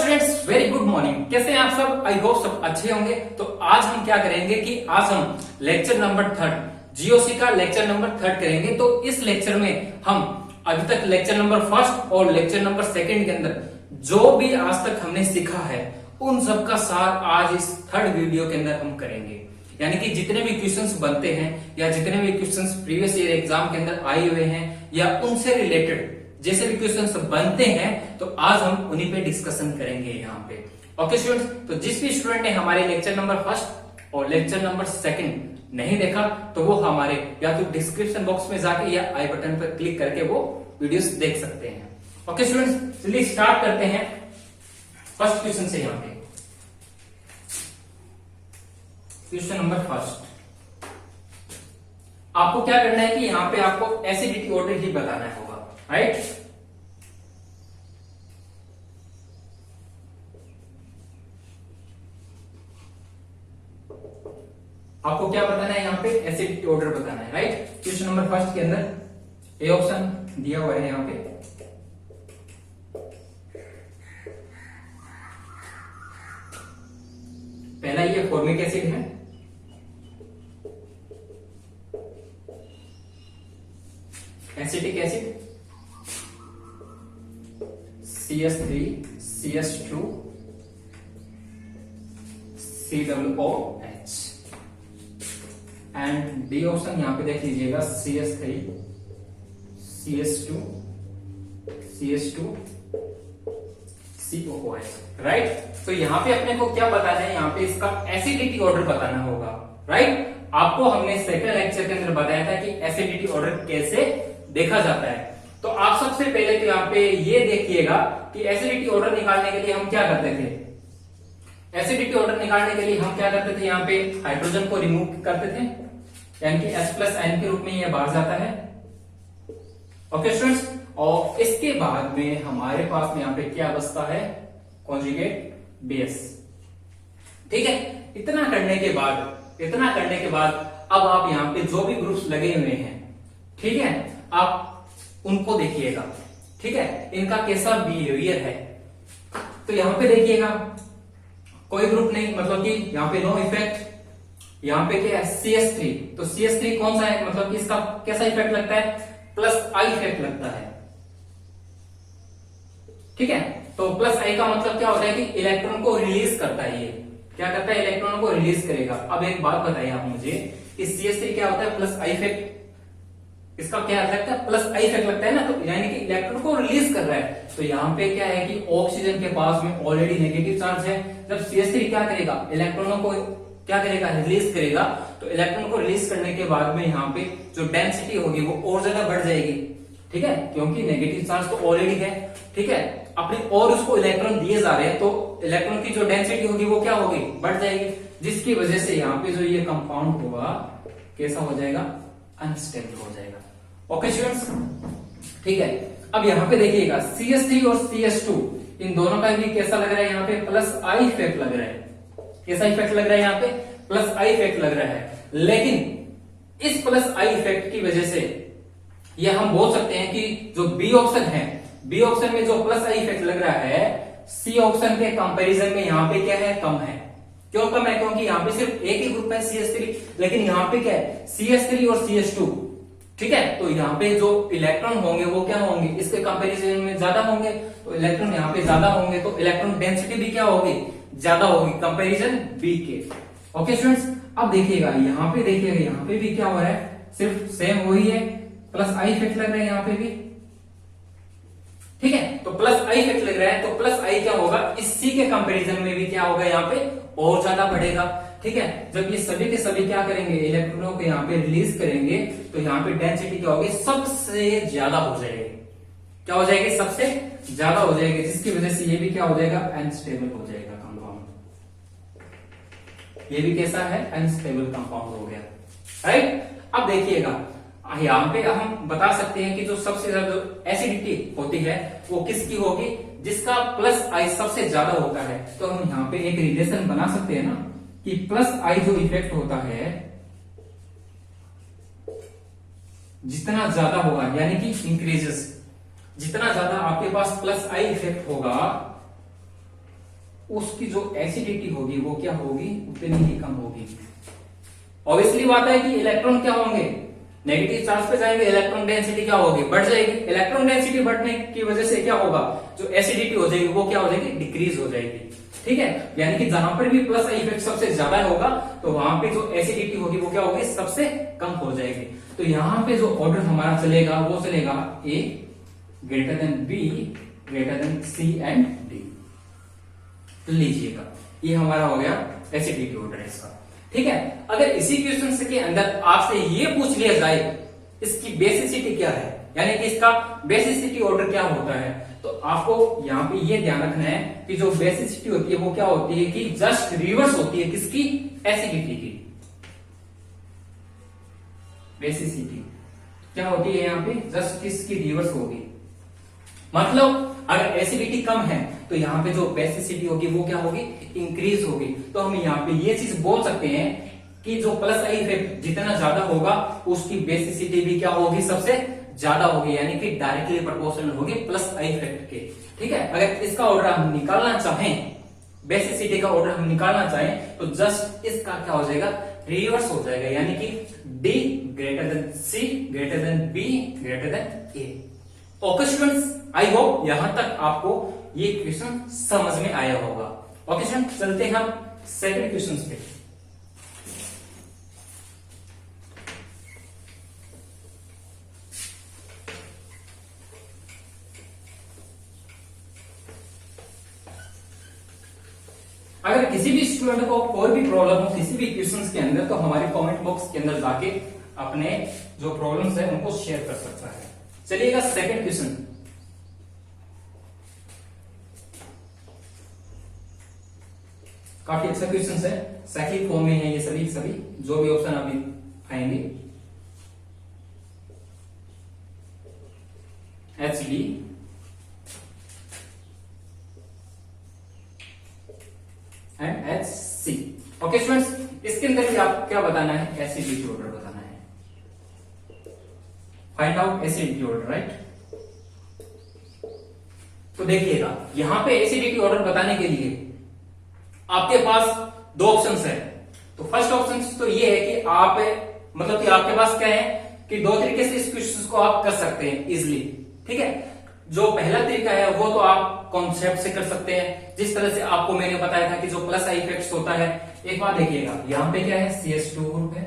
Students, very good morning. कैसे हैं आप सब? आई होप सब अच्छे होंगे। तो आज हम क्या करेंगे कि आज हम लेक्चर नंबर 3 जीओसी का लेक्चर नंबर 3 करेंगे। तो इस लेक्चर में हम अभी तक लेक्चर नंबर 1 और लेक्चर नंबर 2 के अंदर जो भी आज तक हमने सीखा है उन सब का सार आज इस 3rd वीडियो के अंदर हम करेंगे। यानी कि जितने भी क्वेश्चंस बनते हैं या जितने भी क्वेश्चंस प्रीवियस ईयर एग्जाम के अंदर आए हुए हैं या उनसे रिलेटेड जैसे भी क्वेश्चंस बनते हैं तो आज हम उन्हीं पे डिस्कशन करेंगे यहाँ पे। ओके स्टूडेंट्स, तो जिस भी स्टूडेंट ने हमारे लेक्चर नंबर 1 और लेक्चर नंबर 2 नहीं देखा तो वो हमारे या तो डिस्क्रिप्शन बॉक्स में जाके या आई बटन पर क्लिक करके वो वीडियोस देख सकते हैं। ओके स्टूडेंट्स, चलिए स्टार्ट करते हैं फर्स्ट क्वेश्चन से। यहाँ पे क्वेश्चन नंबर 1 आपको क्या करना है कि यहाँ पे आपको एसिडिटी ऑर्डर ही बताना होगा, राइट। आपको क्या बताना है? यहाँ पे एसिडिटी ऑर्डर बताना है, राइट। क्वेश्चन नंबर 1 के अंदर ए ऑप्शन दिया हुआ है। यहाँ पे पहला ये फॉर्मिक एसिड है, acetic acid CS3 CS2 COOH and D option यहाँ पे देख लीजिएगा CS3 CS2 CS2 COOH, right. तो यहाँ पे अपने को क्या बताना है? यहाँ पे इसका एसिडिटी ऑर्डर बताना होगा, राइट। आपको हमने सेकंड लेक्चर के अंदर बताया था कि एसिडिटी ऑर्डर कैसे देखा जाता है। तो आप सबसे पहले तो यहाँ पे ये देखिएगा कि एसिडिटी ऑर्डर निकालने के लिए हम क्या करते थे। एसिडिटी ऑर्डर निकालने के लिए हम क्या करते थे? यहाँ पे हाइड्रोजन को रिमूव करते थे, यानी कि H+N के रूप में ये बाहर जाता है। ओके स्टूडेंट्स, और इसके बाद में हमारे पास में यहाँ पे क्या बचता है? Conjugate base. ठीक है, इतना करने के बाद अब आप यहाँ पे जो भी ग्रुप्स लगे हुए हैं, ठीक है, आप उनको देखिएगा, ठीक है, इनका कैसा बिहेवियर है। तो यहाँ पे देखिएगा कोई ग्रुप नहीं, मतलब कि यहाँ पे नो इफेक्ट। यहाँ पे क्या है? CS3। तो CS3 कौन सा है? मतलब कि इसका कैसा इफेक्ट लगता है? +I इफेक्ट लगता है, ठीक है। तो +I का मतलब क्या होता है कि इलेक्ट्रॉन को रिलीज करता है। ये क्या करता है? इलेक्ट्रॉन को रिलीज करेगा। अब एक बात बताइए आप मुझे कि CS3 क्या होता है? +I effect. इसका क्या लगता है? +I इफेक्ट लगता है ना, तो यानी कि इलेक्ट्रॉन को रिलीज कर रहा है। तो यहाँ पे क्या है कि ऑक्सीजन के पास में ऑलरेडी नेगेटिव चार्ज है। जब CS3 क्या करेगा? इलेक्ट्रॉनों को क्या करेगा? रिलीज करेगा। तो इलेक्ट्रॉन को रिलीज करने के बाद में यहाँ पे जो डेंसिटी होगी वो और ज्यादा बढ़ जाएगी, ठीक है, क्योंकि नेगेटिव चार्ज तो ऑलरेडी है, ठीक है। अपने और उसको इलेक्ट्रॉन दिए जा रहे हैं तो इलेक्ट्रॉन की जो डेंसिटी होगी वो क्या होगी? बढ़ जाएगी, जिसकी वजह से यहाँ पे जो ये कंपाउंड होगा कैसा हो जाएगा? अनस्टेबल हो जाएगा। ओके स्टूडेंट्स, ठीक है। अब यहाँ पे देखिएगा CS3 और CS2 इन दोनों का भी कैसा लग रहा है? यहाँ पे +I इफेक्ट लग रहा है। कैसा इफेक्ट लग रहा है? यहाँ पे +I इफेक्ट लग रहा है। लेकिन इस +I इफेक्ट की वजह से ये हम बोल सकते हैं कि जो बी ऑप्शन है, बी ऑप्शन में जो +I इफेक्ट लग रहा है सी ऑप्शन के कंपैरिजन में यहाँ पे क्या है? कम है। क्यों कम है? क्योंकि यहाँ पे सिर्फ एक ही ग्रुप है CS3, लेकिन यहाँ पे क्या है? CS3 और CS2, ठीक है। तो यहाँ पे जो इलेक्ट्रॉन होंगे वो क्या होंगे? इसके कंपैरिजन में ज्यादा होंगे। तो इलेक्ट्रॉन यहाँ पे ज्यादा होंगे तो इलेक्ट्रॉन डेंसिटी भी क्या होगी? ज्यादा होगी कंपैरिजन बी के। ओके स्टूडेंट्स, अब देखिएगा यहाँ पे, देखिएगा यहाँ पे भी क्या हो रहा है? सिर्फ सेम वही है, +I इफेक्ट लग रहा है यहाँ पे भी, ठीक है। तो +I इफेक्ट लग रहा है तो +I क्या होगा? इस C के कंपैरिजन में भी क्या होगा? यहाँ पे और ज्यादा बढ़ेगा, ठीक है। जब ये सभी के सभी क्या करेंगे? इलेक्ट्रॉनों को यहाँ पे रिलीज करेंगे तो यहाँ पे डेंसिटी क्या होगी? सबसे ज्यादा हो जाएगी। क्या हो जाएगी? सबसे ज्यादा हो जाएगी, जिसकी वजह से ये भी क्या हो जाएगा? अनस्टेबल हो जाएगा कंपाउंड। ये भी कैसा है? अनस्टेबल कंपाउंड हो गया, राइट। अब देखिएगा यहाँ पे हम बता सकते हैं कि जो सबसे ज्यादा जो एसिडिटी होती है वो किसकी होगी? जिसका +I सबसे ज्यादा होता है। तो हम यहाँ पे एक रिलेशन बना सकते हैं ना कि +I जो इफेक्ट होता है जितना ज्यादा होगा, यानी कि इंक्रीजेस, जितना ज्यादा आपके पास +I इफेक्ट होगा उसकी जो एसिडिटी होगी वो क्या होगी, उतनी ही कम होगी। ऑब्वियसली बात है कि इलेक्ट्रॉन क्या होंगे, नेगेटिव चार्ज पे जाएंगे, इलेक्ट्रॉन डेंसिटी क्या होगी, बढ़ जाएगी। इलेक्ट्रॉन डेंसिटी बढ़ने की वजह से क्या होगा, जो एसिडिटी हो जाएगी वो क्या हो जाएगी, डिक्रीज हो जाएगी। ठीक है, यानी कि जहां पर भी प्लस आई इफेक्ट सबसे ज्यादा होगा तो वहां पे जो एसिडिटी होगी वो क्या होगी, सबसे कम हो जाएगी। तो यहां पे जो ऑर्डर हमारा चलेगा वो चलेगा A greater than B greater than C and D. तो लीजिएगा ये हमारा हो गया एसिडिटी ऑर्डर इसका। ठीक है, अगर इसी क्वेश्चन के अंदर आपसे ये पूछ लिया जाए इसकी बेसिसिटी क्या है, यानी कि इसका बेसिसिटी ऑर्डर क्या होता है, तो आपको यहाँ पे ये ध्यान रखना है कि जो बेसिसिटी होती है वो क्या होती है कि जस्ट रिवर्स होती है किसकी, एसिडिटी की। बेसिसिटी क्या होती है यहाँ पे, जस्ट किसकी रिवर्स होगी। मतलब अगर एसिडिटी कम है तो यहाँ पे जो बेसिसिटी होगी वो क्या होगी, इंक्रीज होगी। तो हम यहाँ पे ये चीज बोल सकते हैं कि जो प्लस आई इफेक्ट जितना ज्यादा होगा उसकी बेसिसिटी भी क्या होगी, सबसे ज्यादा होगी, यानी कि डायरेक्टली प्रोपोर्शनल होगी प्लस आई इफेक्ट के। ठीक है, अगर इसका ऑर्डर हम निकालना चाहें, बेसिसिटी का ऑर्डर हम निकालना चाहें तो जस्ट इसका क्या हो जाएगा, रिवर्स हो जाएगा, यानी कि D greater than C greater than B greater than A. Okay students, I hope यहां तक आपको ये क्वेश्चन समझ में आया होगा। ओके स्टूडेंट, चलते हैं हम सेकंड क्वेश्चन पे। अगर किसी भी स्टूडेंट को कोई भी प्रॉब्लम हो किसी भी क्वेश्चंस के अंदर तो हमारे कमेंट बॉक्स के अंदर जाके अपने जो प्रॉब्लम्स है उनको शेयर कर सकता है। चलिएगा सेकंड क्वेश्चन। काफी अच्छा क्वेश्चन है, साइक्लिक फॉर्म में है ये सभी जो भी ऑप्शन अभी आएंगे। HD and HC। Okay students, इसके अंदर भी आप क्या बताना है, एसिडिटी ऑर्डर बताना है। Find out acidity order, right. तो देखिएगा यहां पे एसिडिटी ऑर्डर बताने के लिए आपके पास दो ऑप्शंस है। तो फर्स्ट ऑप्शन तो ये है कि आप मतलब कि आपके पास क्या है कि दो तरीके से इस क्वेश्चन को आप कर सकते हैं इजिली। ठीक है, जो पहला तरीका है वो तो आप कॉन्सेप्ट से कर सकते हैं, जिस तरह से आपको मैंने बताया था कि जो प्लस आई इफेक्ट होता है। एक बात देखिएगा, यहाँ पे क्या है, CH2 ग्रुप है,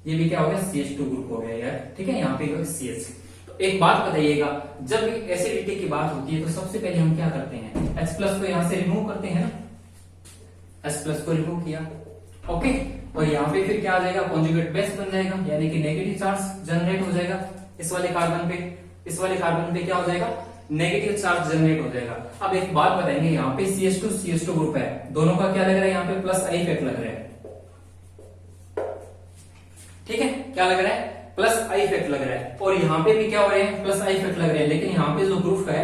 ये भी क्या हो गया, CH2 ग्रुप हो गया यार। ठीक है, यहाँ पे CH। तो एक बात बताइएगा, जब एसिडिटी की बात होती है तो सबसे पहले हम क्या करते हैं, H प्लस को यहाँ से रिमूव करते हैं ना, H प्लस को रिमूव किया। ओके, और यहाँ पे फिर क्या आ जाएगा, कॉन्जुगेट बेस बन जाएगा, यानी कि नेगेटिव चार्ज जनरेट हो जाएगा इस वाले कार्बन पे, इस वाले कार्बन पे क्या हो जाएगा, नेगेटिव चार्ज जनरेट हो जाएगा। अब एक बात बताएंगे, यहाँ पे CH2 ग्रुप है, दोनों का क्या लग रहा है, यहाँ पे प्लस आई इफेक्ट लग रहा है। ठीक है, क्या लग रहा है, प्लस आई इफेक्ट लग रहा है। और यहाँ पे भी क्या हो रहे हैं, प्लस आई इफेक्ट लग रहे हैं। लेकिन यहाँ पे जो ग्रुप है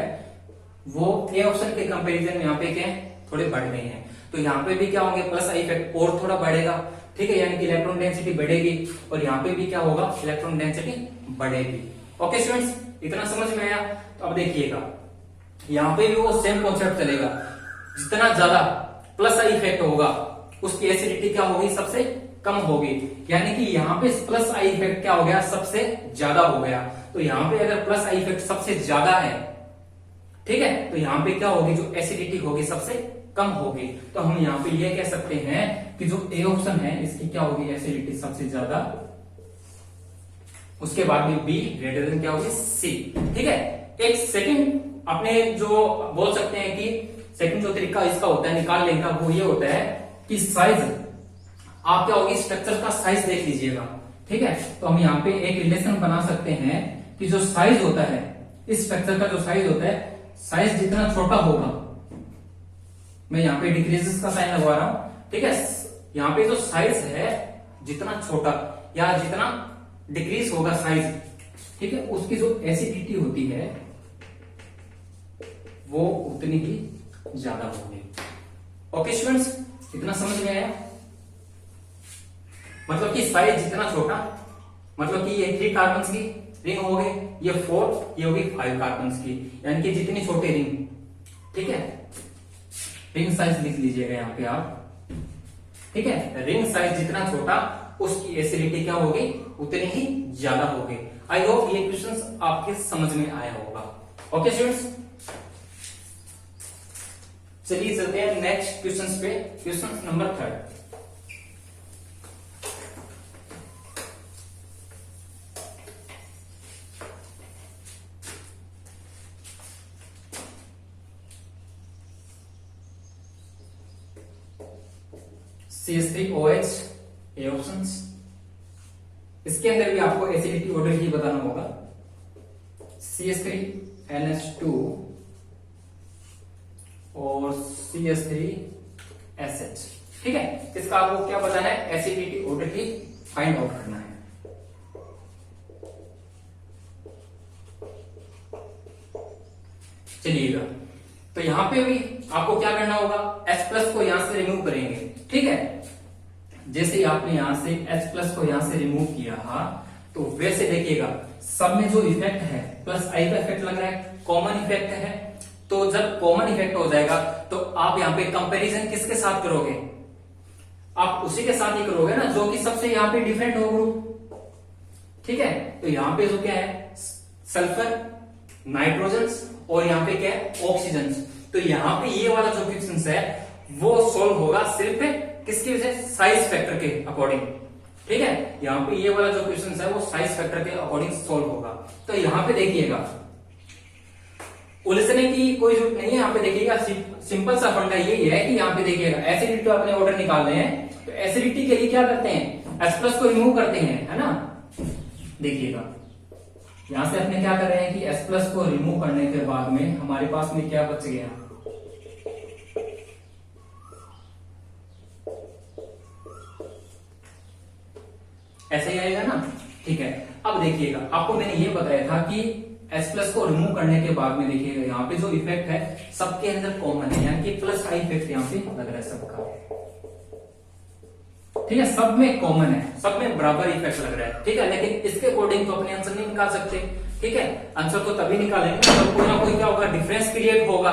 वो ए ऑप्शन के कंपेरिजन में यहाँ पे क्या है, थोड़े बढ़ गए हैं। तो यहाँ पे भी क्या होंगे, प्लस आई इफेक्ट और थोड़ा बढ़ेगा। ठीक है, यानी कि इलेक्ट्रॉन डेंसिटी बढ़ेगी, और यहाँ पे भी क्या होगा, इलेक्ट्रॉन डेंसिटी बढ़ेगी। ओके स्टूडेंट्स, इतना समझ में आया। तो अब देखिएगा यहाँ पे भी वो सेम कॉन्सेप्ट चलेगा, जितना ज्यादा प्लस आई इफेक्ट होगा उसकी एसिडिटी क्या होगी, सबसे कम होगी। यानी कि यहाँ पे प्लस आई इफेक्ट क्या हो गया, सबसे ज्यादा हो गया। तो यहाँ पे अगर प्लस आई इफेक्ट सबसे ज्यादा है, ठीक है, तो यहाँ पे क्या होगी, जो एसिडिटी होगी सबसे कम होगी। तो हम यहाँ पे ये कह सकते हैं कि जो ए ऑप्शन है इसकी क्या होगी, एसिडिटी सबसे ज्यादा, उसके बाद में बी ग्रेटर देन क्या होगी, सी। ठीक है, एक सेकंड अपने जो बोल सकते हैं कि सेकंड जो तरीका इसका होता है निकाल लेने का, वो ये होता है कि साइज, आप क्या होगी, स्ट्रक्चर का साइज देख लीजिएगा। ठीक है, तो हम यहाँ पे एक रिलेशन बना सकते हैं कि जो साइज होता है इस स्ट्रक्चर का, जो साइज होता है, साइज जितना छोटा होगा, मैं यहाँ पे डिक्रीजेस का साइन लगवा रहा हूं। ठीक है, यहाँ पे जो साइज है जितना छोटा या जितना डिक्रीज होगा साइज, ठीक है, उसकी जो एसिडिटी होती है वो उतनी ही ज्यादा होगी। ओके स्टूडेंट्स, इतना समझ में आया। मतलब कि साइज जितना छोटा, मतलब कि ये 3 कार्बन की रिंग हो गई, ये 4, ये होगी 5 कार्बन की, यानी कि जितनी छोटी रिंग, ठीक है, रिंग साइज लिख लीजिएगा यहाँ पे आप, ठीक है। रिंग साइज जितना छोटा उसकी एसिडिटी क्या होगी, उतनी ही ज्यादा होगी। आई होप ये क्वेश्चन आपके समझ में आया होगा। ओके स्टूडेंट्स, चलिए चलते हैं नेक्स्ट क्वेश्चन पे। Question number 3। CH3OH ए ऑप्शंस, इसके अंदर भी आपको एसिडिटी ऑर्डर ही बताना होगा। CH3NH2 और CH3SH, ठीक है। इसका आपको क्या बताना है, एसिडिटी ऑर्डर ही फाइंड आउट करना है। चलिएगा, तो यहां पे भी आपको क्या करना होगा, H+ को यहां से रिमूव करेंगे, ठीक है। जैसे आपने यहां से H+ को यहां से रिमूव किया, तो वैसे देखिएगा सब में जो इफेक्ट है +I का इफेक्ट लग रहा है, कॉमन इफेक्ट है। तो जब कॉमन इफेक्ट हो जाएगा तो आप यहाँ पे कंपैरिजन किसके साथ करोगे, आप उसी के साथ ही करोगे ना जो कि सबसे यहाँ पे डिफरेंट हो ग्रुप, ठीक है। तो यहाँ पे जो क्या है, सल्फर, नाइट्रोजन और यहाँ पे क्या है, ऑक्सीजन। तो यहाँ पे ये वाला जो क्वेश्चन है वो सोल्व होगा सिर्फ किसकी वजह से, साइज फैक्टर के अकॉर्डिंग, ठीक है। यहाँ पे ये वाला जो क्वेश्चन है वो साइज फैक्टर के अकॉर्डिंग सोल्व होगा। तो यहाँ पे देखिएगा उलझने की कोई जरूरत नहीं है। यहाँ पे देखिएगा सिंपल सा फंडा यही है कि यहाँ पे देखिएगा एसिडिटी तो अपने ऑर्डर निकाल रहे हैं, तो एसिडिटी के लिए क्या करते हैं, H+ को रिमूव करते हैं, है ना। देखिएगा यहां से अपने क्या कर रहे हैं कि H+ को रिमूव करने के बाद में हमारे पास में क्या बच गया, ऐसे ही आएगा ना, ठीक है। अब देखिएगा आपको मैंने ये बताया था कि H+ को रिमूव करने के बाद में देखिएगा यहाँ पे जो इफेक्ट है सबके अंदर कॉमन है, यानी कि +I इफेक्ट यहाँ पे लग रहा है सबका, ठीक है। सब में कॉमन है, सब में बराबर इफेक्ट लग रहा है, ठीक है। लेकिन इसके अकॉर्डिंग तो अपने आंसर नहीं निकाल सकते, ठीक है। आंसर तो तभी निकालेंगे जब कोई ना कोई क्या होगा, डिफरेंस क्रिएट होगा,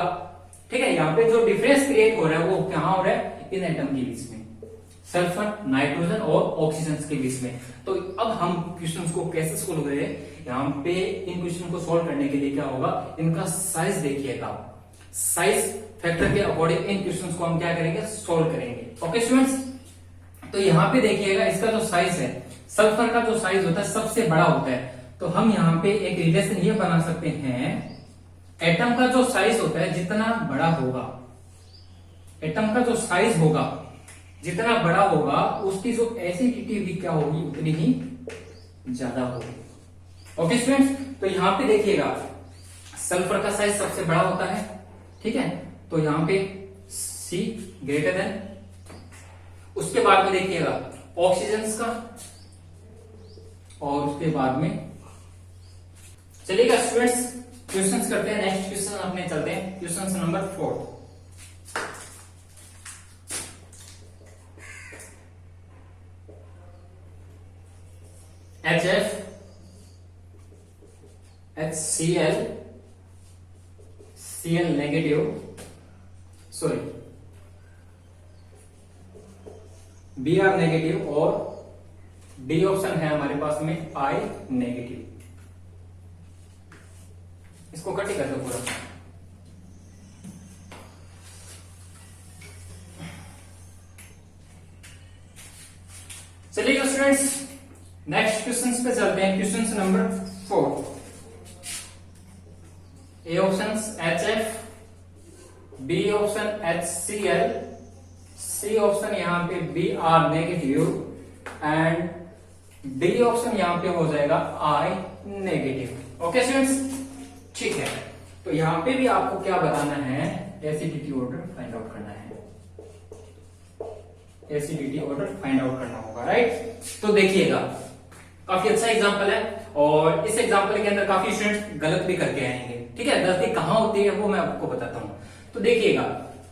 ठीक है। यहाँ पे जो डिफरेंस क्रिएट हो रहा है वो कहाँ हो रहा है, इन एटम के बीच में, सल्फर, नाइट्रोजन और ऑक्सीजन के बीच में। तो अब हम क्वेश्चन को कैसे सोल्व करें, यहाँ पे इन क्वेश्चन को सोल्व करने के लिए क्या होगा, इनका साइज देखिएगा, साइज फैक्टर के अकॉर्डिंग इन क्वेश्चन को हम क्या करेंगे, सोल्व करेंगे। ओके स्टूडेंट्स, तो यहाँ पे देखिएगा इसका जो साइज है, सल्फर का जो साइज होता है सबसे बड़ा होता है। तो हम यहाँ पे एक रिलेशन ये बना सकते हैं, एटम का जो साइज होता है जितना बड़ा होगा, एटम का जो साइज होगा जितना बड़ा होगा उसकी जो एसिडिटी भी क्या होगी, उतनी ही ज्यादा होगी। ओके स्टूडेंट्स, तो यहाँ पे देखिएगा सल्फर का साइज सबसे बड़ा होता है, ठीक है। तो यहाँ पे C ग्रेटर देन, उसके बाद में देखिएगा ऑक्सीजन का, और उसके बाद में चलिएगा स्टूडेंट्स क्वेश्चंस करते हैं। नेक्स्ट क्वेश्चन अपने चलते हैं, question number 4। HF, HCl, Cl negative, sorry Br negative और D ऑप्शन है हमारे पास में I नेगेटिव। इसको कट ही कर दो पूरा। चलिए स्टूडेंट्स नेक्स्ट क्वेश्चन पे चलते हैं। Question number 4। A option HF, B option HCl, C option यहाँ पे Br negative and D option यहाँ पे हो जाएगा I नेगेटिव। ओके स्टूडेंट्स, ठीक है। तो यहाँ पे भी आपको क्या बताना है, एसिडिटी ऑर्डर फाइंड आउट करना है, एसिडिटी ऑर्डर फाइंड आउट करना होगा, राइट। तो देखिएगा काफी अच्छा एग्जांपल है और इस एग्जांपल के अंदर काफी स्टूडेंट्स गलत भी करके आएंगे, ठीक है। गलती कहां होती है वो मैं आपको बताता हूं। तो देखिएगा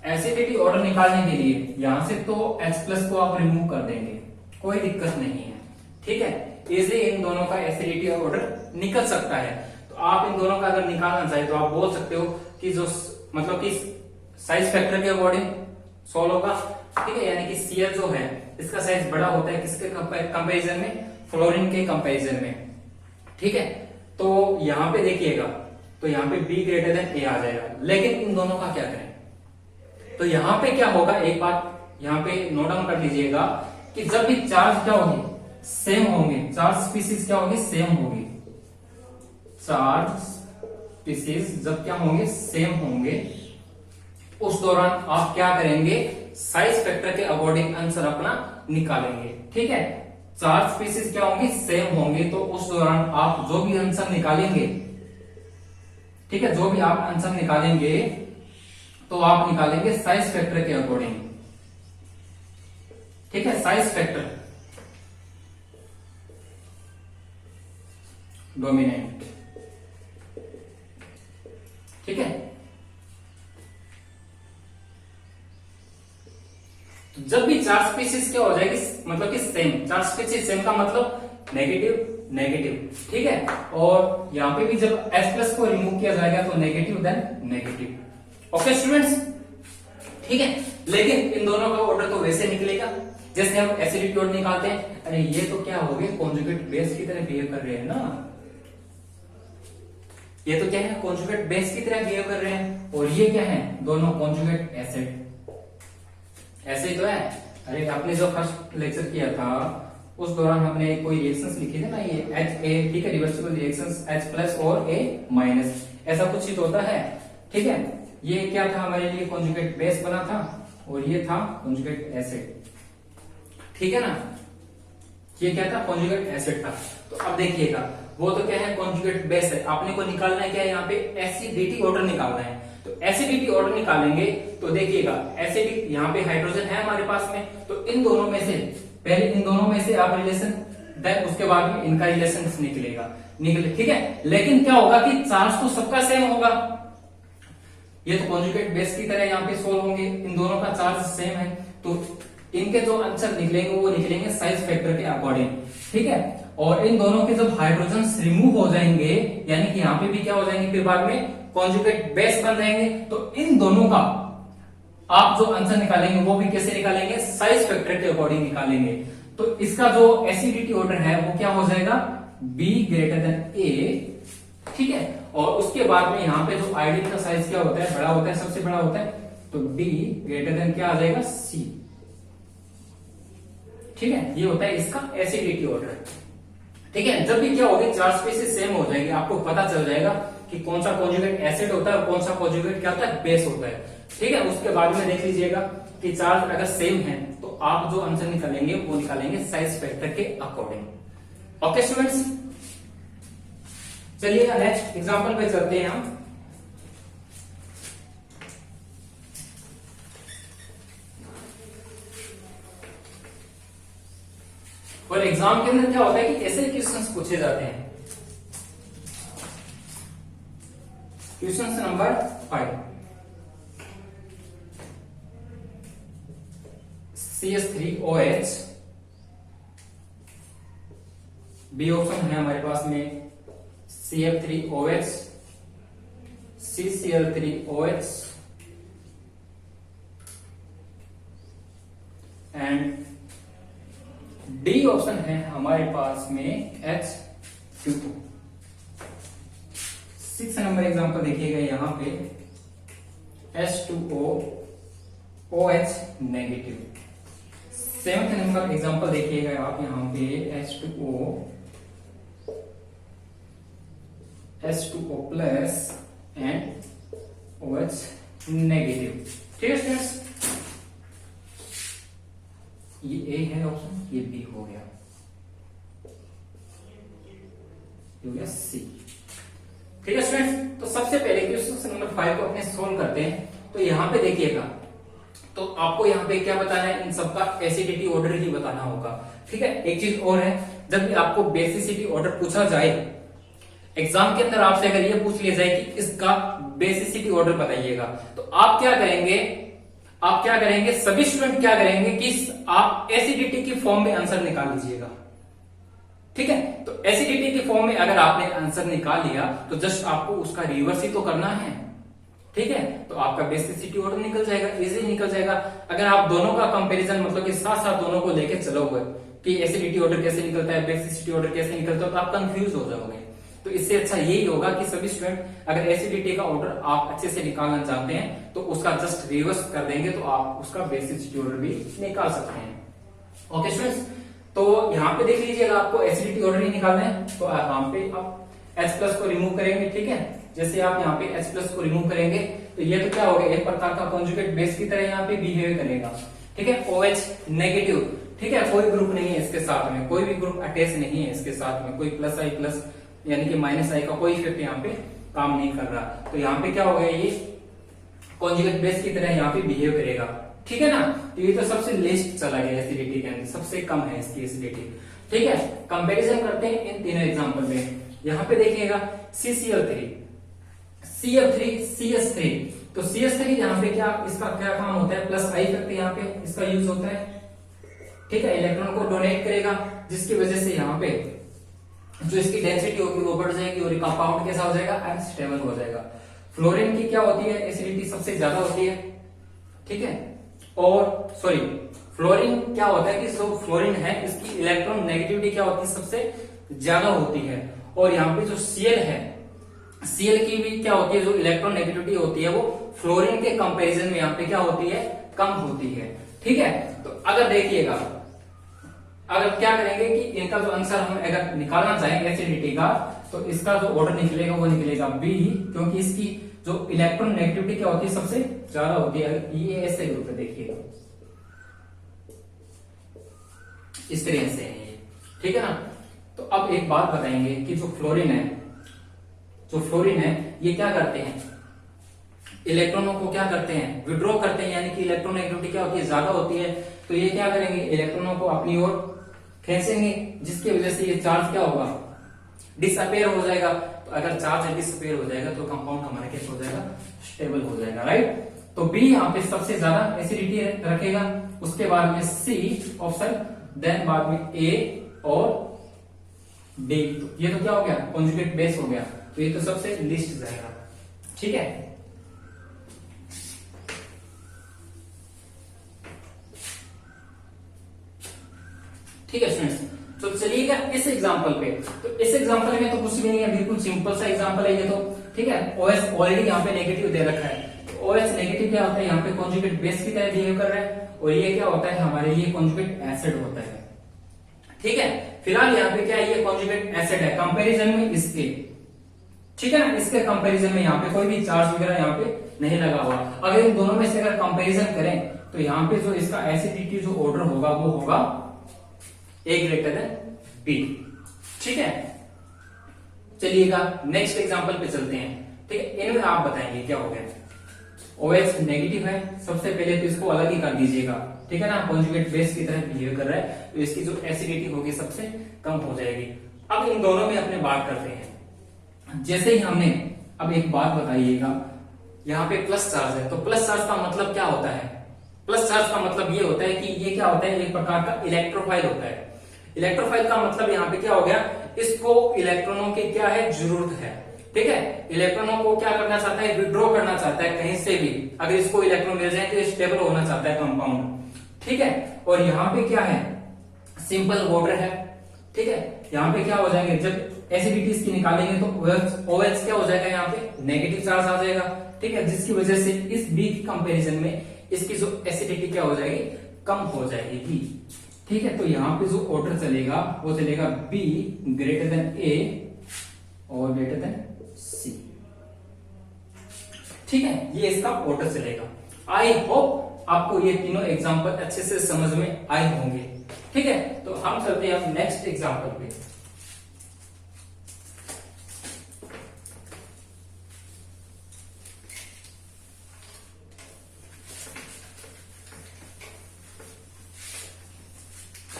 एसिडिटी ऑर्डर निकालने के लिए यहां से तो H+ को आप रिमूव कर देंगे, कोई दिक्कत नहीं है, ठीक है। इजीली इन दोनों का एसिडिटी ऑर्डर निकल सकता है। तो आप इन दोनों का अगर निकालना चाहे तो आप बोल सकते हो कि जो मतलब कि साइज फैक्टर के अकॉर्डिंग सोल्व होगा। ठीक है, यानी कि Cl जो है इसका साइज बड़ा होता है किसके कंपैरिजन में, फ्लोरीन के कंपैरिजन में। ठीक है, तो यहां पे देखिएगा, तो यहां पे B ग्रेटर देन A आ जाएगा, लेकिन इन दोनों का क्या करें? तो यहां पे क्या होगा, एक बात यहां पे नोट डाउन कर लीजिएगा कि जब भी चार्ज क्या होंगे, सेम होंगे, चार्ज स्पीसीज क्या होगी, सेम होगी। चार्ज स्पीसीज जब क्या होंगे, सेम होंगे, उस दौरान आप क्या करेंगे, साइज फैक्टर के अकॉर्डिंग आंसर अपना निकालेंगे। ठीक है, चार्ज स्पीसीज क्या होंगी, सेम होंगे, तो उस दौरान आप जो भी आंसर निकालेंगे, ठीक है, जो भी आप आंसर निकालेंगे तो आप निकालेंगे साइज फैक्टर के अकॉर्डिंग। ठीक है, साइज फैक्टर डोमिनेंट। ठीक है, तो जब भी चार्ज स्पीसीज क्या हो जाएगी, मतलब कि सेम, चार्ज स्पीसीज सेम का मतलब नेगेटिव नेगेटिव। ठीक है, और यहां पे भी जब H प्लस को रिमूव किया जाएगा तो negative then negative. Okay students, ठीक है, लेकिन इन दोनों का ऑर्डर तो वैसे निकलेगा जैसे हम एसिडिटी ऑर्डर निकालते हैं। अरे ये तो क्या हो गए, कॉन्जुगेट बेस की तरह बिहेव कर रहे हैं ना, ये तो क्या है, कॉन्जुगेट बेस की तरह बिहेव कर रहे हैं, और ये क्या है, दोनों कॉन्जुगेट एसिड। ऐसे ही तो है। अरे आपने जो फर्स्ट लेक्चर किया था उस दौरान हमने कोई रिएक्शंस लिखे थे ना, ये H ठीक है, रिवर्सिबल रिएक्शंस H प्लस और A माइनस, ऐसा कुछ ही तो होता है। ठीक है, ये क्या था हमारे लिए, कॉन्जुगेट बेस बना था, और ये था कॉन्जुगेट एसिड। ठीक है ना, ये क्या था, कॉन्जुगेट एसिड था। तो अब देखिएगा, वो तो क्या है, कॉन्जुगेट बेस है, आपने को निकालना है क्या, यहाँ पे एसिडिटी ऑर्डर निकालना है। तो एसिडिटी ऑर्डर निकालेंगे तो देखिएगा, एसिडिक यहाँ पे हाइड्रोजन है हमारे पास में, तो इन दोनों में से पहले इन दोनों में से आप रिलेशन, देन उसके बाद में इनका रिलेशन निकले। ठीक है, लेकिन क्या होगा कि चार्ज तो सबका सेम होगा, ये तो कॉन्जुगेट बेस की तरह यहाँ पे सोल्व होंगे, इन दोनों का चार्ज सेम है, तो इनके जो आंसर निकलेंगे वो निकलेंगे साइज फैक्टर के अकॉर्डिंग। ठीक है, और इन दोनों के जब हाइड्रोजन रिमूव हो जाएंगे, यानी कि यहाँ पे भी क्या हो जाएंगे, फिर बाद में कॉन्जुगेट बेस बन जाएंगे, तो इन दोनों का आप जो आंसर निकालेंगे वो भी कैसे निकालेंगे, साइज फैक्टर के अकॉर्डिंग निकालेंगे। तो इसका जो एसिडिटी ऑर्डर है वो क्या हो जाएगा, B ग्रेटर देन A। ठीक है, और उसके बाद में यहाँ पे जो आयोडीन का साइज क्या होता है, बड़ा होता है, सबसे बड़ा होता है, तो D ग्रेटर देन क्या आ जाएगा, C। ठीक है, ये होता है इसका एसिडिटी ऑर्डर। ठीक है, जब भी क्या होगी, चार्ज स्पीसीज सेम हो जाएगी, आपको पता चल जाएगा कि कौन सा कॉन्जुगेट एसिड होता है और कौन सा कॉन्जुगेट क्या होता है, बेस होता है। ठीक है, उसके बाद में देख लीजिएगा कि चार्ज अगर सेम है तो आप जो आंसर निकालेंगे वो निकालेंगे साइज फैक्टर के अकॉर्डिंग। ओके स्टूडेंट्स, चलिए नेक्स्ट एग्जांपल पे चलते हैं हम। और एग्जाम के अंदर क्या होता है कि ऐसे क्वेश्चंस पूछे जाते हैं। Question number 5, CH3OH, B option है हमारे पास में CF3OH, CCl3OH and D option है हमारे पास में H2O। 6 नंबर एग्जांपल देखिएगा यहाँ पे H2O OH negative. 7th number example देखिएगा आप यहाँ पे H2O plus and OH negative. ठीक है स्टूडेंट्स, ये ए है ऑप्शन, ये बी हो गया, सी। ठीक है स्टूडेंट्स, तो सबसे पहले क्वेश्चन नंबर 5 को अपने सोल्व करते हैं। तो यहाँ पे देखिएगा, तो आपको यहाँ पे क्या बताना है, इन सबका एसिडिटी ऑर्डर ही बताना होगा। ठीक है, एक चीज और है, जब भी आपको बेसिसिटी ऑर्डर पूछा जाए एग्जाम के अंदर, आपसे अगर ये पूछ लिया जाए कि इसका बेसिसिटी ऑर्डर बताइएगा, तो आप क्या करेंगे, सभी स्टूडेंट क्या करेंगे कि आप एसिडिटी की फॉर्म में आंसर निकाल लीजिएगा। ठीक है, तो एसिडिटी की फॉर्म में अगर आपने आंसर निकाल लिया तो जस्ट आपको उसका रिवर्स ही तो करना है। ठीक है, तो आपका बेसिसिटी ऑर्डर निकल जाएगा, इजी निकल जाएगा। अगर आप दोनों का कंपैरिजन मतलब कि साथ साथ दोनों को लेके चलोगे कि एसिडिटी ऑर्डर कैसे निकलता है, बेसिसिटी ऑर्डर कैसे निकलता है, तो आप कंफ्यूज हो जाओगे। तो इससे अच्छा यही होगा कि सभी स्टूडेंट अगर एसिडिटी का ऑर्डर आप अच्छे से निकालना जानते हैं तो उसका जस्ट रिवर्स कर देंगे तो आप उसका बेसिसिटी ऑर्डर भी निकाल सकते हैं। ओके स्टूडेंट्स, तो यहाँ पे देख लीजिएगा आपको एसिडिटी ऑर्डर ही निकालना है, तो यहाँ पे आप H+ को रिमूव करेंगे। ठीक है, जैसे आप यहाँ पे H+ को रिमूव करेंगे तो ये तो क्या होगा, एक प्रकार का कॉन्जुगेट बेस की तरह यहाँ पे बिहेव करेगा। ठीक है, OH नेगेटिव, ठीक है, कोई ग्रुप नहीं है इसके साथ में, कोई भी ग्रुप अटैच नहीं है इसके साथ में, कोई +I+ यानी कि -I का कोई इफेक्ट यहाँ पे काम नहीं कर रहा। तो यहाँ पे क्या होगा, ये कॉन्जुगेट बेस की तरह यहाँ पे बिहेव करेगा। ठीक है ना, तो ये तो सबसे लेस्ट चला गया एसिडिटी के अंदर, सबसे कम है इसकी एसिडिटी। ठीक है, कंपैरिजन करते हैं इन तीनों एग्जांपल में। यहाँ पे देखिएगा CCl3, CF3, CH3, तो CH3 यहाँ पे क्या, इसका क्या काम होता है, +I इफेक्ट यहाँ पे इसका यूज होता है। ठीक है, इलेक्ट्रॉन को डोनेट करेगा जिसकी वजह से यहाँ पे जो इसकी डेंसिटी होगी वो बढ़ जाएगी और कंपाउंड कैसा हो जाएगा, अनस्टेबल हो जाएगा। फ्लोरीन की क्या होती है, एसिडिटी सबसे ज्यादा होती है। ठीक है, और सॉरी फ्लोरीन क्या होता है कि जो फ्लोरीन है इसकी इलेक्ट्रॉन नेगेटिविटी क्या होती है, सबसे ज्यादा होती है। और यहाँ पे जो Cl है, Cl की भी क्या होती है, जो इलेक्ट्रॉन नेगेटिविटी होती है वो फ्लोरीन के कंपैरिजन में यहाँ पे क्या होती है, कम होती है। ठीक है, तो अगर देखिएगा, अगर क्या करेंगे कि इनका जो आंसर हम अगर निकालना चाहेंगे एसिडिटी का, तो इसका जो ऑर्डर निकलेगा वो निकलेगा बी, क्योंकि इसकी जो इलेक्ट्रॉन नेगेटिविटी क्या होती है, सबसे ज्यादा होती है। ये ऐसे ग्रुप है, देखिएगा इस तरह से है ये। ठीक है ना, तो अब एक बात बताएंगे कि जो फ्लोरीन है ये क्या करते हैं, इलेक्ट्रॉनों को क्या करते हैं, विड्रॉ करते हैं, यानी कि इलेक्ट्रॉन नेगेटिविटी क्या होती है, ज्यादा होती है। तो ये क्या करेंगे, इलेक्ट्रॉनों को अपनी ओर खींचेंगे जिसकी वजह से ये चार्ज क्या होगा, डिसअपेयर हो जाएगा। तो अगर चार्ज डिसअपेयर हो जाएगा तो कंपाउंड हमारा कैसे हो जाएगा, स्टेबल हो जाएगा। राइट, तो बी यहाँ पे सबसे ज्यादा एसिडिटी रखेगा, उसके बाद में सी ऑप्शन, देन बाद में ए और डी। ये तो क्या हो गया, कॉन्जुगेट बेस हो गया, तो ये तो सबसे लिस्ट जाएगा। ठीक है, ठीक है स्टूडेंट्स, तो चलिएगा इस एग्जांपल पे। तो इस एग्जांपल में तो कुछ भी नहीं है, बिल्कुल सिंपल सा एग्जांपल है ये तो। ठीक है, OH ऑलरेडी यहाँ पे नेगेटिव दे रखा है, तो OH नेगेटिव क्या होता है, यहाँ पे कॉन्जुगेट बेस की तरह बिहेव कर रहा है, और ये क्या होता है हमारे लिए कॉन्जुगेट एसिड होता है। ठीक है, फिलहाल यहाँ पे क्या है, ये कॉन्जुगेट एसिड है कंपैरिजन में इसके। ठीक है ना, इसके कंपैरिजन में यहाँ पे कोई भी चार्ज वगैरह यहाँ पे नहीं लगा हुआ। अगर इन दोनों में से अगर कंपैरिजन करें तो यहाँ पे जो इसका एसिडिटी जो ऑर्डर होगा वो होगा A ग्रेटर देन B। ठीक है, चलिएगा नेक्स्ट एग्जांपल पे चलते हैं। ठीक है, इनमें आप बताएंगे क्या हो गया, OH नेगेटिव है, सबसे पहले तो इसको अलग ही कर दीजिएगा। ठीक है ना, कॉन्जुगेट बेस की तरह बिहेव कर रहा है, तो इसकी जो एसिडिटी होगी सबसे कम हो जाएगी। अब इन दोनों में अपने बात करते हैं। जैसे ही हमने अब एक बात बताइएगा, यहाँ पे प्लस चार्ज है, तो प्लस चार्ज का मतलब क्या होता है, प्लस चार्ज का मतलब ये होता है कि ये क्या होता है, एक प्रकार का इलेक्ट्रोफाइल होता है। इलेक्ट्रोफाइल का मतलब यहाँ पे क्या हो गया, इसको इलेक्ट्रॉनों की क्या है, जरूरत है। ठीक है, इलेक्ट्रॉनों को क्या करना चाहता है, विड्रॉ करना चाहता है कहीं से भी, अगर इसको इलेक्ट्रॉन मिल जाए तो ये स्टेबल होना चाहता है कंपाउंड। ठीक है, और यहाँ पे क्या है, सिंपल वाटर है। ठीक है, यहाँ पे क्या हो जाएंगे, जब एसिडिटी इसकी निकालेंगे तो OH क्या हो जाएगा, यहाँ पे नेगेटिव चार्ज आ जाएगा। ठीक है, जिसकी वजह से इस बी की कंपेरिजन में इसकी जो एसिडिटी क्या हो जाएगी, कम हो जाएगी। ठीक है, तो यहाँ पे जो ऑर्डर चलेगा वो चलेगा B ग्रेटर देन A और ग्रेटर देन C। ठीक है, ये इसका ऑर्डर चलेगा। आई होप आपको ये तीनों एग्जांपल अच्छे से समझ में आए होंगे। ठीक है, तो हम चलते हैं अब नेक्स्ट एग्जांपल पे।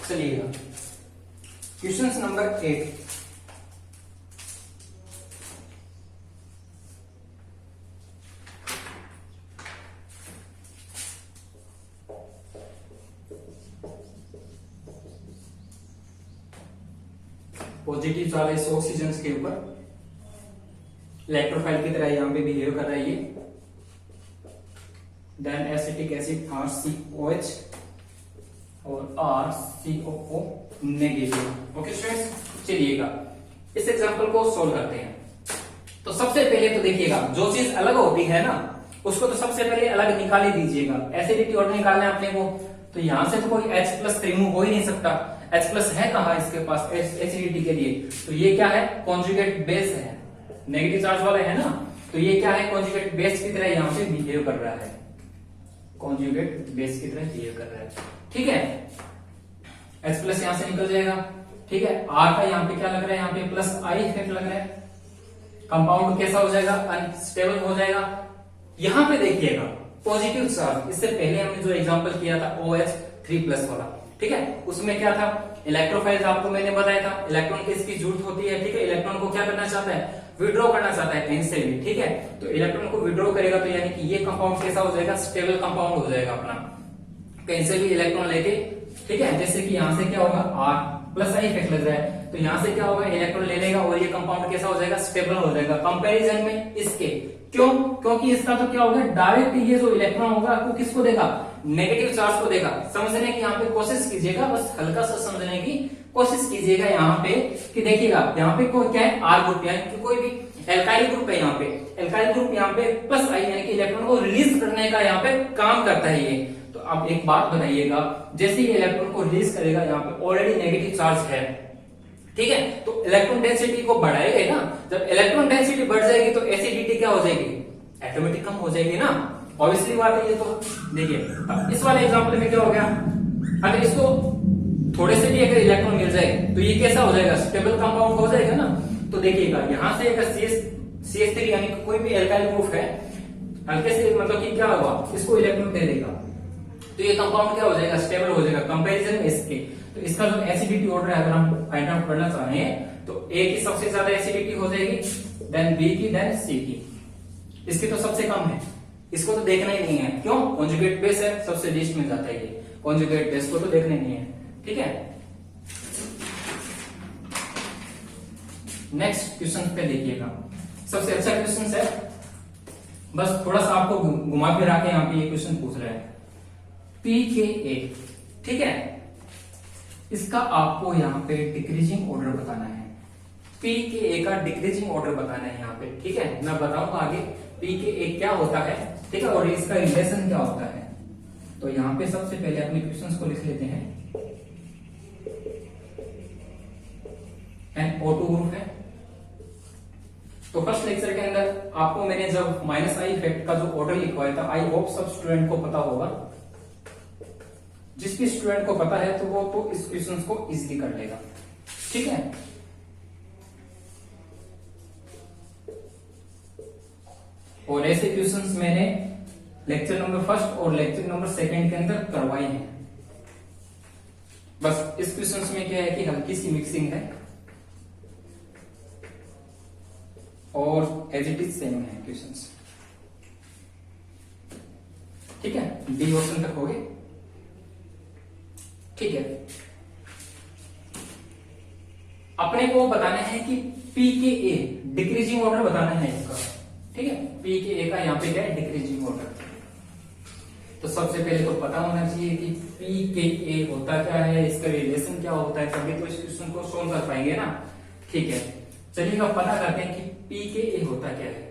चलिएगा question number 8। Positive charge oxygen के ऊपर इलेक्ट्रोफाइल की तरह यहां पे बिहेव कर रहा है ये। देन एसिटिक एसिड RCOH और RCOO नेगेटिव। ओके स्टूडेंट्स, चलिएगा इस एग्जांपल को सोल्व करते हैं। तो सबसे पहले तो देखिएगा, जो चीज अलग होती है ना उसको तो सबसे पहले अलग निकाल ही दीजिएगा। एसिडिटी ऑर्डर निकालना है अपने को, तो यहां से तो कोई H+ रिमूव हो ही नहीं सकता। H+ है कहां इसके पास एसिडिटी के लिए, तो ये क्या है, कॉन्जुगेट बेस है, नेगेटिव चार्ज वाला है ना, तो ये क्या है, कॉन्जुगेट बेस की तरह यहां पे बिहेव कर रहा है, कॉन्जुगेट बेस की तरह बिहेव कर रहा है। ठीक है, H+ यहां से निकल जाएगा। ठीक है, R का यहाँ पे क्या लग रहा है, यहाँ पे +I इफेक्ट लग रहा है। कंपाउंड कैसा हो जाएगा, अनस्टेबल हो जाएगा। यहां पे देखिएगा पॉजिटिव चार्ज, इससे पहले हमने जो एग्जांपल किया था OH3+ वाला, ठीक है, उसमें क्या था, इलेक्ट्रोफाइल्स आपको मैंने बताया था, इलेक्ट्रॉन की इसकी जरूरत होती है। ठीक है, इलेक्ट्रॉन को क्या करना चाहता है, विड्रॉ करना चाहता है कहीं से भी। ठीक है, तो इलेक्ट्रॉन को विड्रॉ करेगा तो यानी कि ये कंपाउंड कैसा हो जाएगा, स्टेबल कंपाउंड हो जाएगा अपना, कहीं से भी इलेक्ट्रॉन लेके। ठीक है, जैसे कि यहां से क्या होगा, R+I इफेक्ट लग रहा है, तो यहां से क्या होगा, इलेक्ट्रॉन ले लेगा और ये कंपाउंड कैसा हो जाएगा, स्टेबल हो जाएगा कंपैरिजन में इसके। क्यों, क्योंकि इसका तो क्या होगा, डायरेक्ट ये जो इलेक्ट्रॉन होगा वो किसको देगा, नेगेटिव चार्ज को देगा। समझने की यहाँ पे कोशिश कीजिएगा, बस हल्का सा समझने की कोशिश कीजिएगा यहाँ पे कि देखिएगा यहाँ पे कोई क्या है, R ग्रुप, यानी कि कोई भी एल्काइल ग्रुप है, यहाँ पे एल्काइल ग्रुप यहाँ पे +I यानी कि इलेक्ट्रॉन को रिलीज करने का यहाँ पे काम करता है ये। तो अब एक बात बताइएगा, जैसे ही इलेक्ट्रॉन को रिलीज करेगा, यहाँ पे ऑलरेडी नेगेटिव चार्ज है, ठीक है, तो इलेक्ट्रॉन डेंसिटी को बढ़ाएगा ना। जब इलेक्ट्रॉन डेंसिटी बढ़ जाएगी तो एसिडिटी क्या हो जाएगी, ऑटोमेटिक कम हो जाएगी ना, ऑब्वियसली बात है ये। तो देखिए अब इस वाले एग्जांपल में क्या हो गया, अगर इसको थोड़े से भी अगर इलेक्ट्रॉन मिल जाए तो ये कैसा हो जाएगा, स्टेबल कंपाउंड हो जाएगा ना। तो देखिएगा यहां से अगर CH3 यानी कि कोई भी एल्काइल ग्रुप है, हल्के से मतलब कि क्या होगा, इसको इलेक्ट्रॉन दे देगा तो ये कंपाउंड क्या हो जाएगा, स्टेबल हो जाएगा कंपैरिजन में इसके। तो इसका जो एसिडिटी ऑर्डर है अगर हम फाइंड आउट करना चाहें तो A की सबसे ज्यादा एसिडिटी हो जाएगी, देन B की, देन C की। इसकी तो सबसे कम है, इसको तो देखना ही नहीं है। क्यों, कॉन्जुगेट बेस है, सबसे लीस्ट में जाता है ये, कॉन्जुगेट बेस को तो देखना ही नहीं है। ठीक है, नेक्स्ट क्वेश्चन पे देखिएगा, सबसे अच्छा क्वेश्चन है, बस थोड़ा सा आपको घुमा फिरा के यहाँ पे ये क्वेश्चन पूछ रहा है, pKa। ठीक है, इसका आपको यहाँ पे डिक्रीजिंग ऑर्डर बताना है, pKa का डिक्रीजिंग ऑर्डर बताना है यहाँ पे। ठीक है, मैं बताऊंगा आगे pKa क्या होता है, ठीक है, और इसका रिलेशन क्या होता है। तो यहाँ पे सबसे पहले अपने क्वेश्चंस को लिख लेते हैं। O2 ग्रुप है, तो फर्स्ट लेक्चर के अंदर आपको मैंने जब -I इफेक्ट का जो ऑर्डर लिखवाया था, आई होप सब स्टूडेंट को पता होगा। जिस भी स्टूडेंट को पता है तो वो तो इस क्वेश्चन को इजीली कर लेगा। ठीक है, और ऐसे क्वेश्चंस मैंने लेक्चर नंबर 1 और लेक्चर नंबर 2 के अंदर करवाए हैं। बस इस क्वेश्चंस में क्या है कि हल्की सी मिक्सिंग है और एज इट इज सेम है क्वेश्चंस। ठीक है, डी क्वेश्चन तक हो गए। ठीक है, अपने को बताना है कि pKa डिक्रीजिंग ऑर्डर बताना है इसका। ठीक है, pKa का यहाँ पे क्या है, डिक्रीजिंग ऑर्डर। तो सबसे पहले तो पता होना चाहिए कि pKa होता क्या है, इसका रिलेशन क्या होता है, तभी तो इस क्वेश्चन को सोल्व कर पाएंगे ना। ठीक है, चलिए अब पता करते हैं कि pKa होता क्या है।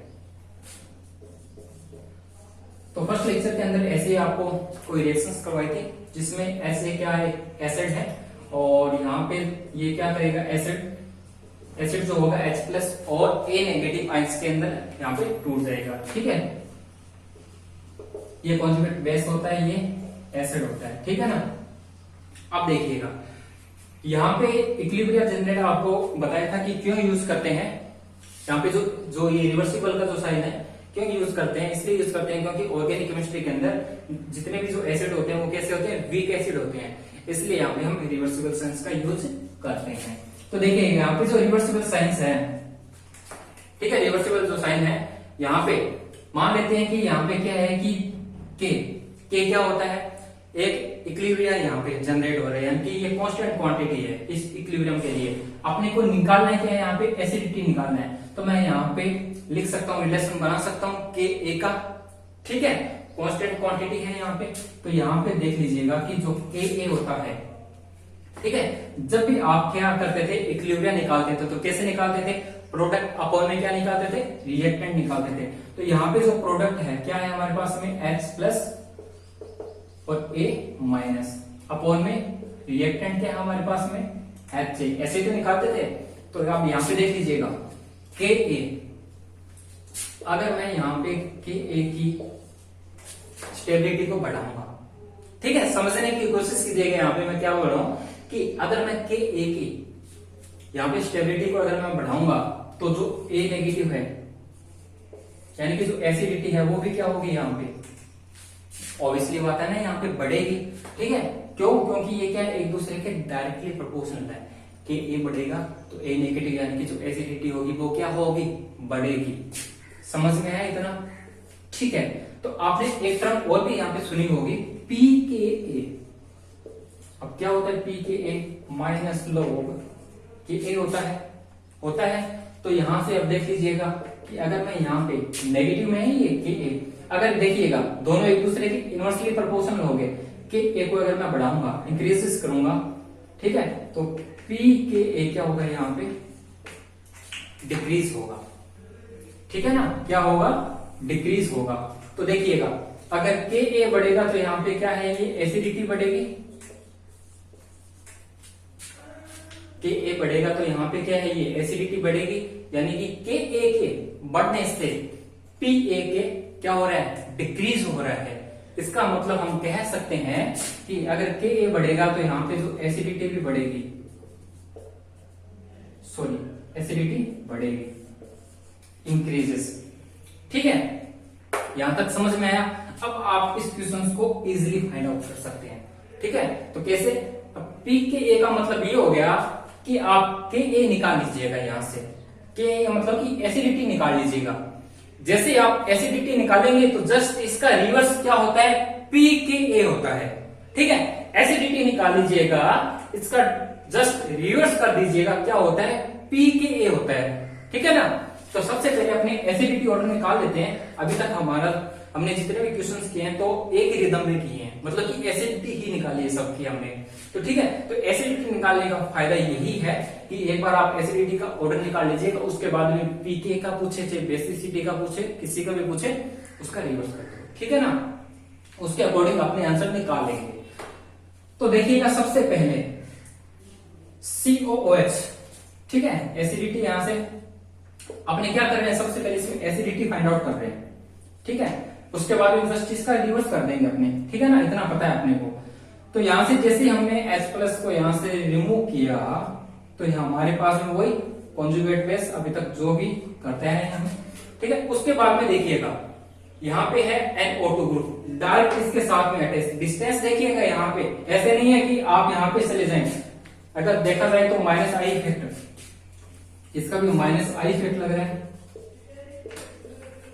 तो फर्स्ट लेक्चर के अंदर ऐसे आपको कोई रिएक्शंस करवाई थी, जिसमें ऐसे क्या है, एसिड है, और यहाँ पे ये क्या करेगा, एसिड जो होगा H+ और A नेगेटिव आयंस के अंदर यहाँ पे टूट जाएगा। ठीक है, ये कॉन्जुगेट बेस होता है, ये एसिड होता है। ठीक है ना, अब देखिएगा यहाँ पे इक्विलिब्रियम जनरेटर आपको बताया था कि क्यों यूज करते हैं। यहाँ पे जो ये रिवर्सिबल का जो साइन है क्यों यूज करते हैं, इसलिए यूज करते हैं क्योंकि ऑर्गेनिक केमिस्ट्री के अंदर जितने भी जो एसिड होते हैं वो कैसे होते हैं, वीक एसिड होते हैं, इसलिए यहाँ पे हम रिवर्सिबल साइंस का यूज करते हैं। तो देखिए यहाँ पे जो रिवर्सिबल साइंस है, ठीक है, रिवर्सिबल जो साइन है, यहाँ पे मान लेते हैं कि यहाँ पे क्या है कि के क्या होता है, एक इक्विलिब्रियम यहाँ पे जनरेट हो रहा है, यानी कि ये कांस्टेंट क्वांटिटी है। इस इक्विलिब्रियम के लिए अपने को निकालना है क्या है, यहाँ पे एसिडिटी निकालना है। तो मैं यहाँ पे लिख सकता हूँ, रिलेशन बना सकता हूँ Ka का। ठीक है, कांस्टेंट क्वांटिटी है यहाँ पे। तो यहाँ पे देख लीजिएगा कि जो Ka होता है, ठीक है, जब भी आप क्या करते थे, इक्विलिब्रियम निकालते थे तो कैसे निकालते थे, प्रोडक्ट अपॉन में क्या निकालते थे, रिएक्टेंट निकालते थे। तो यहाँ पे जो प्रोडक्ट है क्या है हमारे पास में, H प्लस और A माइनस, अपॉन में रिएक्टेंट क्या है हमारे पास में, H। ऐसे तो निकालते थे। तो आप यहाँ पे देख लीजिएगा Ka, अगर मैं यहाँ पे Ka की स्टेबिलिटी को बढ़ाऊंगा, ठीक है, समझने की कोशिश कीजिएगा। यहाँ पे मैं क्या बोल रहा हूं कि अगर मैं Ka की यहाँ पे स्टेबिलिटी को अगर मैं बढ़ाऊंगा तो जो A नेगेटिव है, यानी कि जो एसिडिटी है वो भी क्या होगी यहाँ पे, ऑब्वियसली बात है ना, यहाँ पे बढ़ेगी। ठीक है, क्यों, क्योंकि ये क्या है, एक दूसरे के डायरेक्टली प्रोपोर्शनल है कि A बढ़ेगा तो A नेगेटिव यानी कि जो एसिडिटी होगी वो क्या होगी, बढ़ेगी। समझ में आया इतना? ठीक है, तो आपने एक टर्म और भी यहाँ पे सुनी होगी, pKa। अब क्या होता है pKa माइनस log Ka होता है। तो यहां से अब देख लीजिएगा कि अगर मैं यहाँ पे नेगेटिव में है ये Ka, अगर देखिएगा दोनों एक दूसरे के इनवर्सली प्रोपोर्शनल हो गए, Ka को अगर मैं बढ़ाऊंगा, इंक्रीजेस करूंगा, ठीक है, तो pKa क्या होगा, यहाँ पे डिक्रीज होगा। ठीक है ना, क्या होगा, डिक्रीज होगा। तो देखिएगा अगर Ka बढ़ेगा तो यहाँ पे क्या है, ये एसिडिटी बढ़ेगी, Ka बढ़ेगा तो यहाँ पे क्या है, ये एसिडिटी बढ़ेगी, यानी कि Ka के बढ़ने से PA क्या हो रहा है, डिक्रीज हो रहा है। इसका मतलब हम कह सकते हैं कि अगर Ka बढ़ेगा तो यहाँ पे जो एसिडिटी भी बढ़ेगी, सॉरी एसिडिटी बढ़ेगी, इंक्रीजेस। ठीक है, यहां तक समझ में आया? अब आप इस क्वेश्चन को इजीली फाइंड आउट कर सकते हैं। ठीक है, तो कैसे, अब pKa का मतलब ये हो गया कि आप Ka निकाल लीजिएगा, यहां से Ka मतलब कि एसिडिटी निकाल लीजिएगा। जैसे आप एसिडिटी निकालेंगे तो जस्ट इसका रिवर्स क्या होता है, pKa होता है। ठीक है, एसिडिटी निकाल लीजिएगा, इसका जस्ट रिवर्स कर दीजिएगा, क्या होता है, pKa होता है। ठीक है ना, तो सबसे पहले अपने एसिडिटी ऑर्डर निकाल लेते हैं। अभी तक हमने जितने भी क्वेश्चंस किए हैं तो एक ही रिदम में किए हैं, मतलब कि एसिडिटी ही निकाली है सबकी हमने। तो ठीक है, तो एसिडिटी निकालने का फायदा यही है कि एक बार आप एसिडिटी का ऑर्डर निकाल लीजिएगा, उसके बाद में पीके का पूछे, चाहे बेसिसिटी का पूछे, किसी का भी पूछे, उसका रिवर्स कर दो। ठीक है ना, उसके अकॉर्डिंग अपने आंसर निकाल लेंगे। तो देखिएगा सबसे पहले COOH, ठीक है, एसिडिटी यहां से अपने क्या कर रहे हैं, सबसे पहले इसमें एसिडिटी फाइंड आउट कर रहे हैं। ठीक है, उसके बाद में जस्ट इसका रिवर्स कर देंगे अपने। ठीक है ना, इतना पता है अपने को। तो यहां से जैसे हमने H प्लस को यहां से रिमूव किया तो हमारे पास में वही कॉन्जुगेट बेस अभी तक जो भी करते हैं हमें। ठीक है, उसके बाद में देखिएगा यहाँ पे है NO2 ग्रुप, डायरेक्ट इसके साथ में अटैच। डिस्टेंस देखिएगा यहाँ पे, ऐसे नहीं है कि आप यहाँ पे चले जाएं। अगर देखा जाए तो माइनस आई इफेक्ट, इसका भी माइनस आई इफेक्ट लग रहा है,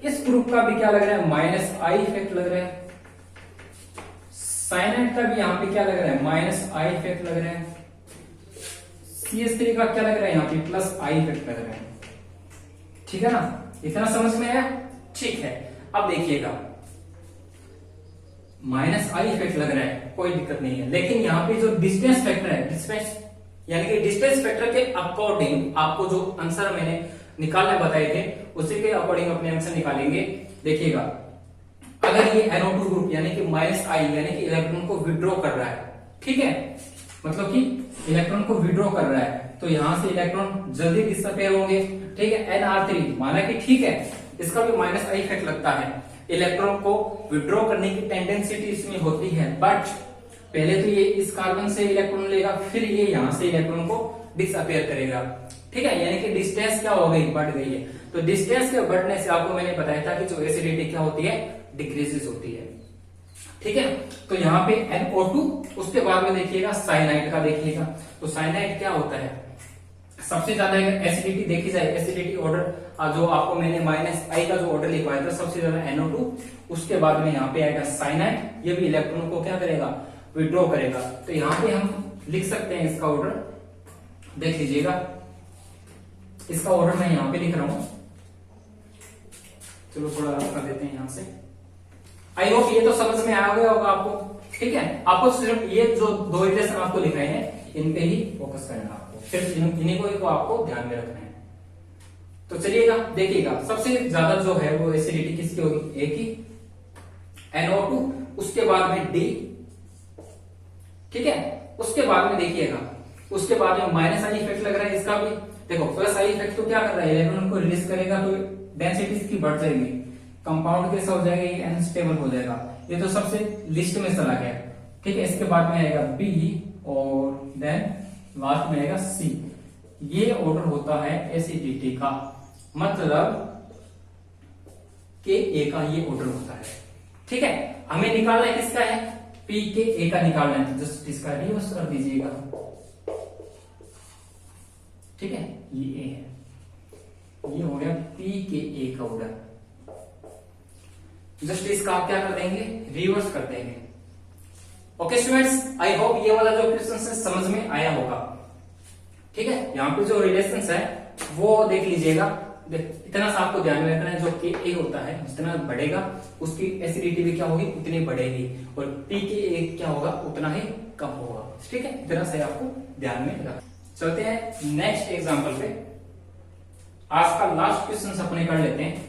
इस ग्रुप का भी क्या लग रहा है, माइनस आई इफेक्ट लग रहा है, साइनाइड का भी यहाँ पे क्या लग रहा है, माइनस आई इफेक्ट लग रहा है, CH3 का क्या लग रहा है, यहाँ पे प्लस आई इफेक्ट लग रहा है। ठीक है ना, इतना समझ में आया? ठीक है, अब देखिएगा माइनस आई इफेक्ट लग रहा है, कोई दिक्कत नहीं है, लेकिन यहाँ पे जो डिस्टेंस फैक्टर है, डिस्टेंस यानी कि डिस्टेंस फैक्टर के अकॉर्डिंग आपको जो आंसर मैंने निकालने बताए थे उसी के अकॉर्डिंग अपने आंसर निकालेंगे। देखिएगा अगर ये NO2 ग्रुप यानी कि माइनस आई यानी कि इलेक्ट्रॉन को विड्रॉ कर रहा है, ठीक है, मतलब कि इलेक्ट्रॉन को विड्रॉ कर रहा है, तो यहां से इलेक्ट्रॉन जल्दी डिसअपेयर होंगे। ठीक है, NR3 माना कि ठीक है, इसका भी माइनस आई इफेक्ट लगता है, इलेक्ट्रॉन को विड्रॉ करने की टेंडेंसिटी इसमें होती है, बट पहले तो ये इस कार्बन से इलेक्ट्रॉन लेगा, फिर ये यहां से इलेक्ट्रॉन को डिसअपेयर करेगा। ठीक है, यानी कि डिस्टेंस क्या हो गई, बढ़ गई है। तो डिस्टेंस के बढ़ने से आपको मैंने बताया था कि जो एसिडिटी क्या होती है, डिक्रीजेस होती है। ठीक है, तो यहाँ पे NO2, उसके बाद में देखिएगा साइनाइड का देखिएगा। तो साइनाइड क्या होता है, सबसे ज्यादा एसिडिटी देखी जाए, एसिडिटी ऑर्डर जो आपको मैंने माइनस आई का जो ऑर्डर लिखवाया था, सबसे ज्यादा NO2, उसके बाद में यहाँ पे आएगा साइनाइड, ये भी इलेक्ट्रॉन को क्या करेगा, विड्रॉ करेगा। तो यहाँ पे हम लिख सकते हैं इसका ऑर्डर, देख लीजिएगा, इसका ऑर्डर मैं यहाँ पे लिख रहा हूं, चलो थोड़ा अलग कर देते हैं यहां से। आई होप ये तो समझ में आ गया होगा आपको। ठीक है, आपको सिर्फ ये जो दो रिलेशन आपको लिख रहे हैं इन पे ही फोकस करना है आपको, सिर्फ इन्हीं को आपको ध्यान में रखना है। तो चलिएगा देखिएगा, सबसे ज्यादा जो है वो एसिडिटी किसकी होगी, ए की, NO2, उसके बाद में D, ठीक है, उसके बाद में देखिएगा, उसके बाद में माइनस आई इफेक्ट लग रहा है इसका भी। देखो प्लस आई इफेक्ट तो क्या कर रहा है, इलेक्ट्रॉन को रिलीज करेगा तो डेंसिटी इसकी बढ़ जाएगी, कंपाउंड कैसा हो जाएगा, ये अनस्टेबल हो जाएगा। ये तो सबसे लिस्ट में चला गया। ठीक है, इसके बाद में आएगा B और देन लास्ट में आएगा C। ये ऑर्डर होता है एसिडिटी का, मतलब के ए का ये ऑर्डर होता है। ठीक है, हमें निकालना है किसका है, पी के ए का निकालना है, तो जस्ट इसका रिवर्स कर दीजिएगा। ठीक है, ये ए है, ये हो गया पी के ए का ऑर्डर। जस्ट इसका आप क्या कर देंगे, रिवर्स कर देंगे। ओके स्टूडेंट्स, आई होप ये वाला जो क्वेश्चन है समझ में आया होगा। ठीक है, यहाँ पे जो रिलेशंस है वो देख लीजिएगा। इतना सा आपको ध्यान में रखना है, जो के ए होता है जितना बढ़ेगा उसकी एसिडिटी भी क्या होगी, उतनी बढ़ेगी, और पी के ए क्या होगा, उतना ही कम होगा। ठीक है, इतना से आपको ध्यान में रखना। चलते हैं नेक्स्ट एग्जांपल पे। आज का लास्ट क्वेश्चन अपने कर लेते हैं।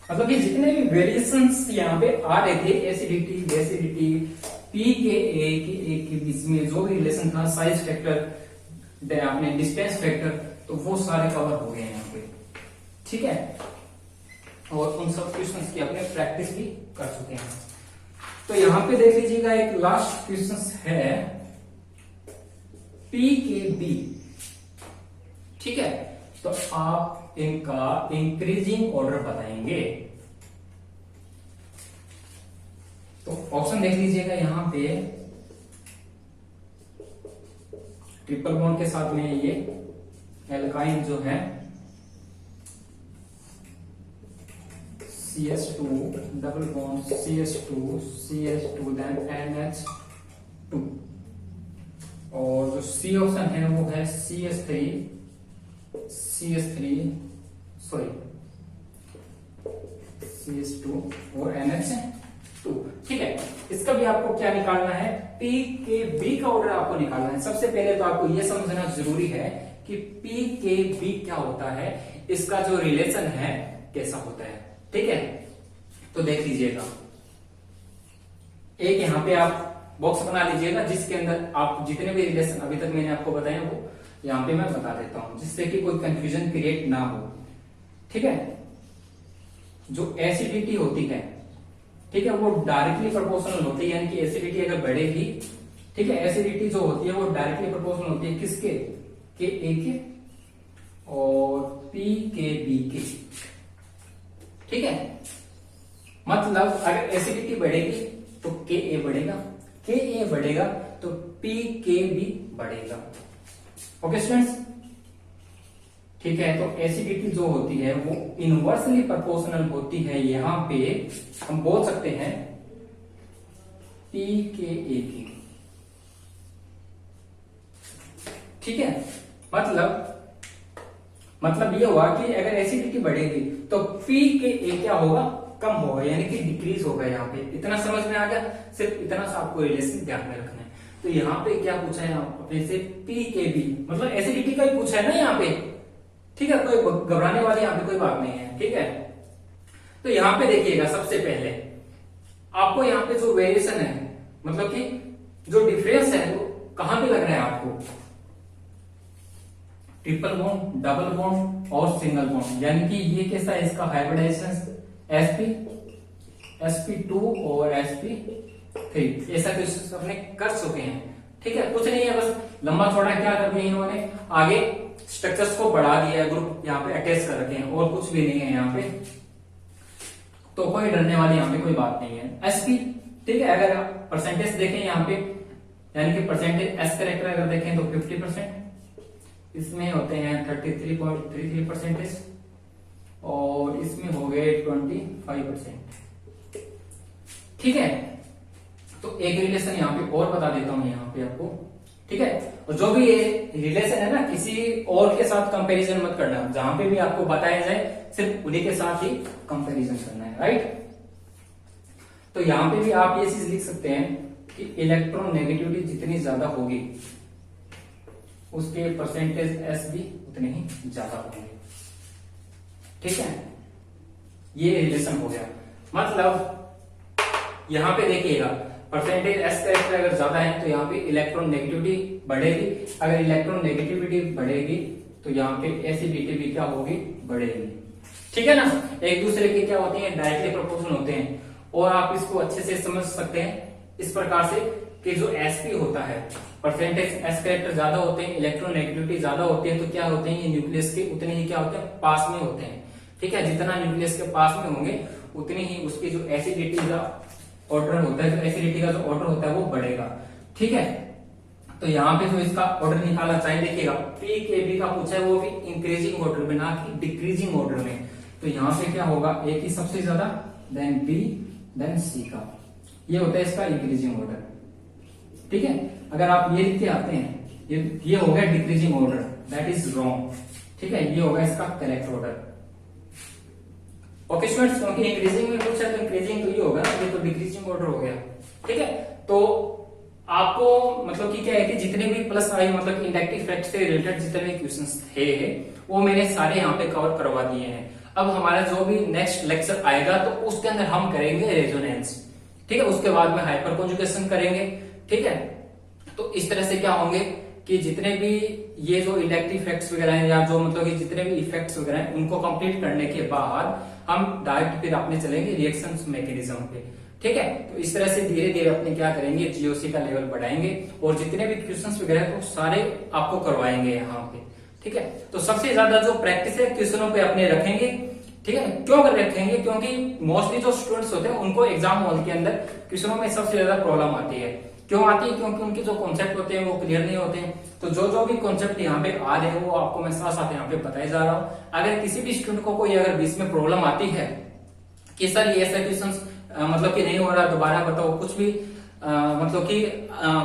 मतलब कि जितने भी वेरिएशंस यहाँ पे आ रहे थे, एसिडिटी, बेसिडिटी, पी के ए के बीच में जो भी रिलेशन था, साइज फैक्टर, आपने डिस्टेंस फैक्टर, तो वो सारे कवर हो गए हैं यहाँ पे। ठीक है, और उन सब क्वेश्चंस की अपने प्रैक्टिस भी कर चुके हैं। तो यहाँ पे देख लीजिएगा, एक लास्ट क्वेश्चन है पी के बी। ठीक है, तो आप इनका इंक्रीजिंग ऑर्डर बताएंगे। तो ऑप्शन देख लीजिएगा, यहाँ पे ट्रिपल बॉन्ड के साथ में ये एल्काइन जो है CH2 double bond CH2 then NH2, और जो C ऑप्शन है वो है CH3 CH2 और NH2। ठीक है, इसका भी आपको क्या निकालना है, P के B का ऑर्डर आपको निकालना है। सबसे पहले तो आपको यह समझना जरूरी है कि P के B क्या होता है, इसका जो रिलेशन है कैसा होता है। ठीक है, तो देख लीजिएगा, एक यहां पे आप बॉक्स बना लीजिएगा जिसके अंदर आप जितने भी रिलेशन अभी तक मैंने आपको बताया वो यहां पे मैं बता देता हूं, जिससे कि कोई कंफ्यूजन क्रिएट ना हो। ठीक है, जो एसिडिटी होती है, ठीक है, वो डायरेक्टली प्रोपोर्शनल होती है, यानी कि एसिडिटी अगर बढ़ेगी, ठीक है, एसिडिटी जो होती है वो डायरेक्टली प्रोपोर्शनल होती है किसके, के ए के और पी के बी के। ठीक है, मतलब अगर एसिडिटी बढ़ेगी तो के ए बढ़ेगा, के ए बढ़ेगा तो पी के बी बढ़ेगा। ओके स्टूडेंट्स, ठीक है, तो एसिडिटी जो होती है वो इनवर्सली प्रोपोर्शनल होती है, यहां पे हम बोल सकते हैं पी के ए की। ठीक है, मतलब ये हुआ कि अगर एसिडिटी बढ़ेगी तो पी के ए क्या होगा, कम होगा, यानी कि डिक्रीज होगा। यहाँ पे इतना समझ में आ गया, सिर्फ इतना सा आपको रिलेशन ध्यान में रखना है। तो यहाँ पे क्या पूछा है अपने से, पी के बी, मतलब एसिडिटी का ही पूछा है ना यहाँ पे। ठीक है, कोई घबराने वाली यहाँ पे कोई बात नहीं है। ठीक है, तो यहाँ पे देखिएगा, सबसे पहले आपको यहाँ पे जो वेरिएशन है, मतलब कि जो डिफरेंस है वो कहां पे लग रहा है आपको, ट्रिपल बॉन्ड, डबल बॉन्ड और सिंगल बॉन्ड, यानी कि ये कैसा है, इसका हाइब्रिडाइजेशन sp2 और sp3, ऐसा कुछ अपने कर चुके हैं। ठीक है, कुछ नहीं है, बस लंबा चौड़ा क्या कर दिया इन्होंने, आगे स्ट्रक्चर्स को बढ़ा दिया, ग्रुप यहाँ पे अटैच कर रखे हैं, और कुछ भी नहीं है यहाँ पे। तो कोई डरने वाली यहाँ पे कोई बात नहीं है। sp, ठीक है, अगर आप परसेंटेज देखें यहाँ पे, यानी कि परसेंटेज s करेक्टर अगर देखें तो 50%, इसमें होते हैं 33.33%, और इसमें हो गए 25%। ठीक है, तो एक रिलेशन यहाँ पे और बता देता हूं यहाँ पे आपको। ठीक है, और जो भी ये रिलेशन है ना, किसी और के साथ कंपैरिजन मत करना, जहां पे भी आपको बताया जाए सिर्फ उन्हीं के साथ ही कंपैरिजन करना है, राइट। तो यहाँ पे भी आप ये चीज लिख सकते हैं कि इलेक्ट्रॉन नेगेटिविटी जितनी ज्यादा होगी उसके परसेंटेज एस भी उतने ही ज्यादा होंगे। ठीक है, ये रिलेशन हो गया। मतलब यहां पे देखिएगा परसेंटेज एस कैरेक्टर अगर ज्यादा है तो यहाँ पे इलेक्ट्रॉन नेगेटिविटी बढ़ेगी, अगर इलेक्ट्रॉन नेगेटिविटी बढ़ेगी तो यहाँ पे एसिडिटी भी क्या होगी, बढ़ेगी। ठीक है ना, एक दूसरे के क्या होते हैं, डायरेक्टली प्रोपोर्शनल होते हैं। और आप इसको अच्छे से समझ सकते हैं इस प्रकार से कि जो एसपी होता है, परसेंटेज एस कैरेक्टर ज्यादा होते हैं, इलेक्ट्रॉन नेगेटिविटी ज्यादा होती है, तो क्या होते हैं, ये न्यूक्लियस के उतने ही क्या होते हैं, पास में होते हैं। ठीक है, जितना न्यूक्लियस के पास में होंगे उतनी ही उसकी जो एसिडिटी का ऑर्डर होता है, जो एसिडिटी का जो ऑर्डर होता है वो बढ़ेगा। ठीक है, तो यहाँ पे जो इसका ऑर्डर निकाला चाहिए, देखिएगा पी के बी का पूछा है वो भी इंक्रीजिंग ऑर्डर में, ना कि डिक्रीजिंग ऑर्डर में। तो यहाँ पे क्या होगा, ए की सबसे ज्यादा, देन बी, देन सी का, ये होता है इसका इंक्रीजिंग ऑर्डर। ठीक है, अगर आप ये लिख के आते हैं, ये हो गया decreasing order, that is wrong. ठीक है, ये होगा इसका करेक्ट ऑर्डर। ओके स्टूडेंट्स, क्योंकि इंक्रीजिंग में पूछा है तो इंक्रीजिंग तो ये होगा, ये तो डिक्रीजिंग ऑर्डर हो गया। ठीक है, तो आपको मतलब कि क्या है कि जितने भी प्लस आई मतलब इंडक्टिव फैक्ट से रिलेटेड जितने भी क्वेश्चंस थे वो मैंने सारे यहाँ पे कवर करवा दिए हैं। अब हमारा जो भी नेक्स्ट लेक्चर आएगा तो उसके अंदर हम करेंगे रेजोनेंस। ठीक है, उसके बाद में हाइपर कॉन्जुगेशन करेंगे। ठीक है, तो इस तरह से क्या होंगे कि जितने भी ये जो इंडक्टिव फैक्ट्स वगैरह हैं या जो मतलब कि जितने भी इफेक्ट्स वगैरह हैं उनको कंप्लीट करने के बाद हम डायरेक्ट फिर अपने चलेंगे रिएक्शन मैकेनिज्म पे। ठीक है, तो इस तरह से धीरे धीरे अपने क्या करेंगे, जीओसी का लेवल बढ़ाएंगे और जितने भी क्वेश्चंस वगैरह तो सारे आपको करवाएंगे यहाँ पे। ठीक है, तो सबसे ज्यादा जो प्रैक्टिस है क्वेश्चनों पे अपने रखेंगे। ठीक है, क्यों कर रखेंगे, क्योंकि मोस्टली जो स्टूडेंट्स होते हैं उनको एग्जाम हॉल के अंदर क्वेश्चनों में सबसे ज्यादा प्रॉब्लम आती है। क्यों आती है, क्योंकि उनके जो कॉन्सेप्ट होते हैं वो क्लियर नहीं होते हैं। तो जो भी कॉन्सेप्ट यहाँ पे आ रहे हैं वो आपको मैं साथ साथ यहाँ पे बताया जा रहा हूँ। अगर किसी भी स्टूडेंट को कोई अगर बीच में प्रॉब्लम आती है कि सर ये ऐसा क्वेश्चन मतलब कि नहीं हो रहा, दोबारा बताओ, कुछ भी मतलब कि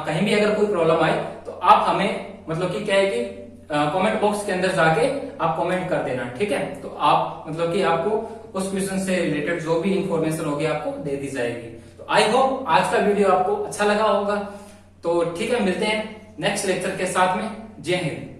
कहीं भी अगर कोई प्रॉब्लम आए तो आप हमें मतलब कि क्या है कि कमेंट बॉक्स के अंदर जाके आप कमेंट कर देना। ठीक है, तो आप मतलब कि आपको उस क्वेश्चन से रिलेटेड जो भी इंफॉर्मेशन होगी आपको दे दी जाएगी। तो आई होप आज का वीडियो आपको अच्छा लगा होगा। तो ठीक है, मिलते हैं नेक्स्ट लेक्चर के साथ में। जय हिंद।